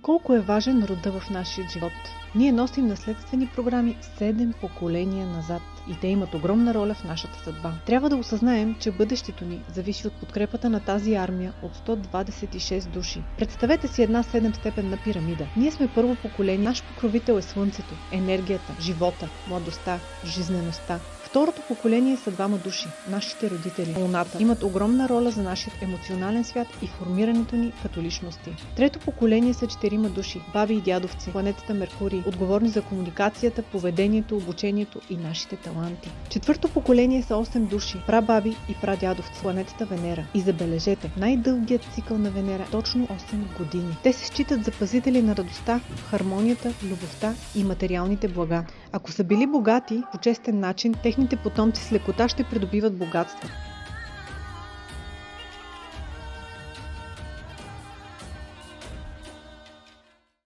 Колко е важен рода в нашия живот? Ние носим наследствени програми 7 поколения назад и те имат огромна роля в нашата съдба. Трябва да осъзнаем, че бъдещето ни зависи от подкрепата на тази армия от 126 души. Представете си една 7-степенна пирамида. Ние сме първо поколение, наш покровител е Слънцето, енергията, живота, младостта, жизнеността. Второто поколение са двама души, нашите родители, Луната. Имат огромна роля за нашия емоционален свят и формирането ни като личности. Трето поколение са 4 души, баби и дядовци, планетата Меркурий, отговорни за комуникацията, поведението, обучението и нашите таланти. Четвърто поколение са 8 души, прабаби и прадядовци, планетата Венера. И забележете, най-дългият цикъл на Венера е точно 8 години. Те се считат за пазители на радостта, хармонията, любовта и материалните блага. Ако са били богати по честен начин, техните потомци с лекота ще придобиват богатство.